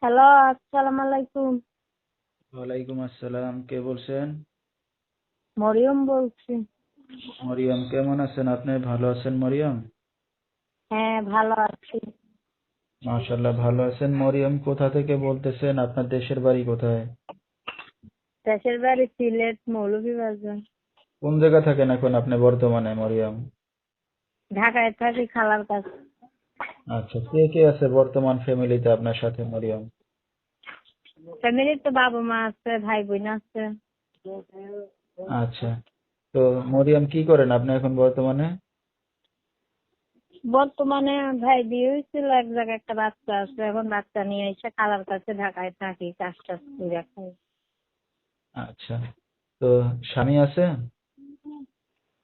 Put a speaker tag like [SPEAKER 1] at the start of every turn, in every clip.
[SPEAKER 1] Hello, আসসালামু আলাইকুম।
[SPEAKER 2] ওয়ালাইকুম আসসালাম। কে বলছেন?
[SPEAKER 1] মরিয়ম বলছি।
[SPEAKER 2] মরিয়ম, কেমন আছেন আপনি? ভালো আছেন মরিয়ম?
[SPEAKER 1] হ্যাঁ, ভালো আছি।
[SPEAKER 2] মাশাআল্লাহ, ভালো আছেন। মরিয়ম, কোথা থেকে বলতেছেন? আপনার দেশের বাড়ি কোথায়?
[SPEAKER 1] দেশের বাড়ি সিলেট, মৌলভীবাজার।
[SPEAKER 2] কোন জায়গা থাকেন এখন আপনি বর্তমানে মরিয়ম?
[SPEAKER 1] ঢাকায় থাকি খালার কাছে।
[SPEAKER 2] আচ্ছা, কে কে আছে বর্তমান ফ্যামিলিতে আপনার সাথে মরিয়ম?
[SPEAKER 1] ফ্যামিলির তো বাবা মা আছে, ভাই বোন আছে।
[SPEAKER 2] আচ্ছা, তো মরিয়ম কি করেন আপনি এখন বর্তমানে?
[SPEAKER 1] বর্তমানে ভাই বিয়ে হয়েছিল, এক জায়গায় একটা বাচ্চা আছে, এখন বাচ্চা নিয়ে এসে খালার কাছে ঢাকায় থাকি, কাজ টাজ করে খাই।
[SPEAKER 2] আচ্ছা, তো স্বামী আছে?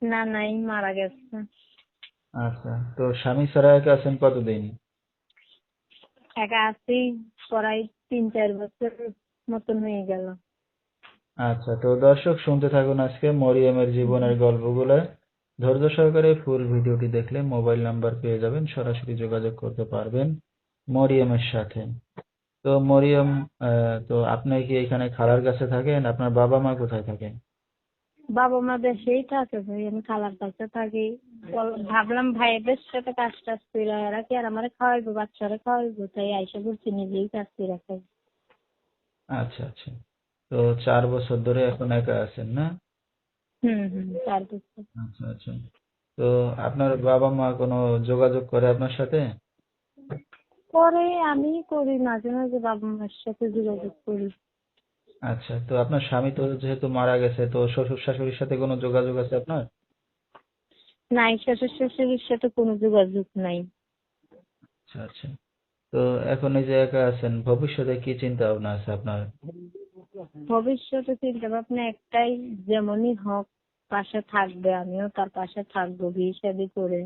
[SPEAKER 1] না, নাই, মারা গেছে।
[SPEAKER 2] আচ্ছা, তো স্বামী ছাড়া একা আছেন কতদিন?
[SPEAKER 1] একা আছি প্রায় 3-4 বছর মতন হয়ে গেল।
[SPEAKER 2] আচ্ছা, তো দর্শক শুনতে থাকুন আজকে মরিয়মের জীবনের গল্পগুলো। ধৈর্য সহকারে ফুল ভিডিওটি দেখলে মোবাইল নাম্বার পেয়ে যাবেন, সরাসরি যোগাযোগ করতে পারবেন মরিয়মের সাথে। তো মরিয়ম, তো আপনি কি এখানে খালার কাছে থাকেন? আপনার বাবা মা কোথায় থাকেন?
[SPEAKER 1] বাবা মা দেশেই থাকে ভাই, আমি খালার কাছে থাকি। ভাবলাম ভাইদের সাথে কাজ টাজ করে এরা কি আর আমার খাওয়াইবো, বাচ্চারা খাওয়াইবো, তাই আইসা বলছি নিজেই কাজ করে খাই।
[SPEAKER 2] আচ্ছা আচ্ছা, তো 4 বছর ধরে এখন একা আছেন না?
[SPEAKER 1] হুম, তারপর
[SPEAKER 2] আচ্ছা আচ্ছা, তো আপনার বাবা মা কোনো যোগাযোগ করে আপনার সাথে?
[SPEAKER 1] পরে আমি করি, মাঝে মাঝে বাবা মার সাথে যোগাযোগ করি।
[SPEAKER 2] আচ্ছা, তো আপনার স্বামী তো যেহেতু মারা গেছে, তো শ্বশুর শাশুড়ির সাথে কোনো যোগাযোগ আছে আপনার?
[SPEAKER 1] নাই, শ্বশুর শাশুড়ির সাথে কোনো যোগাযোগ নাই।
[SPEAKER 2] আচ্ছা আচ্ছা, তো এখন এই যে একা আছেন, ভবিষ্যতে কি চিন্তা ভাবনা আছে আপনার?
[SPEAKER 1] ভবিষ্যতে চিন্তা ভাবনা একটাই, যেমনই হোক পাশে থাকবে, আমিও তার পাশে থাকবো বিয়ে শাদী করে।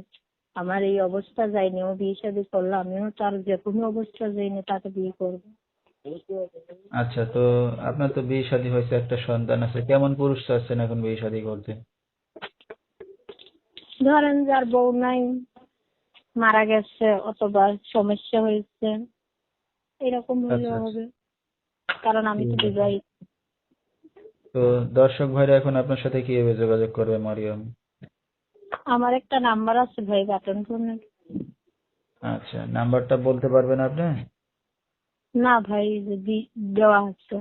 [SPEAKER 1] আমার এই অবস্থা যায়নি, ও বিয়ে শাদী করলো, আমিও তার যে কোনো অবস্থা যায়নি তাকে বিয়ে করবো।
[SPEAKER 2] আচ্ছা, তো আপনার তো বিয়ে শাদী হয়েছে, একটা সন্তান আছে, কেমন পুরুষ চাচ্ছেন এখন বিয়ে শাদী করতে?
[SPEAKER 1] ধরেন যার বউ নাই, মারা গেছে অথবা সমস্যা হয়েছে, এরকম
[SPEAKER 2] আচ্ছা
[SPEAKER 1] হইলেও
[SPEAKER 2] আচ্ছা,
[SPEAKER 1] হবে, কারণ আমি তো
[SPEAKER 2] ঠিক আছে।
[SPEAKER 1] বিবাহিত।
[SPEAKER 2] তো দর্শক ভাইরা এখন আপনার সাথে কিভাবে যোগাযোগ করবে মরিয়ম?
[SPEAKER 1] আমার একটা নাম্বার আছে ভাই, বাটন ফোনের।
[SPEAKER 2] আচ্ছা, নাম্বারটা বলতে পারবেন আপনি?
[SPEAKER 1] না ভাই, যদি দেওয়া আছে।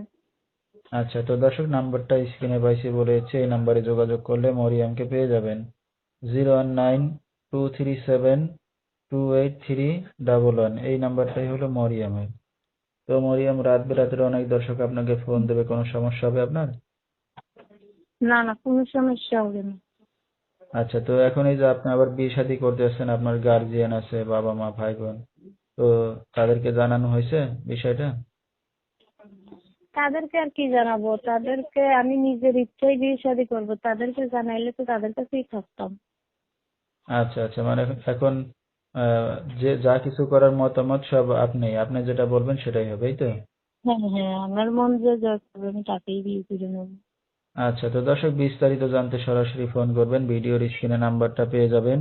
[SPEAKER 2] আচ্ছা, তো দর্শক নাম্বারটা স্ক্রিনে পাইছি বলেছে, এই নাম্বারে যোগাযোগ করলে মরিয়মকে পেয়ে যাবেন। 01923728311, এই নাম্বারটাই হলো মরিয়মের। তো মরিয়ম, রাত বেরাতের অনেক দর্শক আপনাকে ফোন দেবে, কোনো সমস্যা হবে আপনার?
[SPEAKER 1] না না, কোনো সমস্যা হবে না।
[SPEAKER 2] আচ্ছা, তো এখন এই যে আপনি আবার বিয়ে শাদী করতে যাচ্ছেন, আপনার গার্জিয়ান আছে, বাবা মা ভাই বোন, তো তাদেরকে জানানো হয়েছে বিষয়টা?
[SPEAKER 1] তাদেরকে আর কি জানাবো, তাদেরকে আমি নিজের ইচ্ছাই বিয়ে শাদী করবো, তাদেরকে জানাইলে তো তাদের কাছেই থাকতাম।
[SPEAKER 2] আচ্ছা আচ্ছা, মানে এখন আহ, যে যা কিছু করার মতামত সব আপনি আপনি যেটা বলবেন সেটাই হবে, এই তো?
[SPEAKER 1] হ্যাঁ হ্যাঁ, আমার মন যে যা করবে আমি তাকেই বিয়ে করে নেবো।
[SPEAKER 2] আচ্ছা, তো দর্শক বিস্তারিত জানতে সরাসরি ফোন করবেন, ভিডিওর স্ক্রিনে নাম্বারটা পেয়ে যাবেন।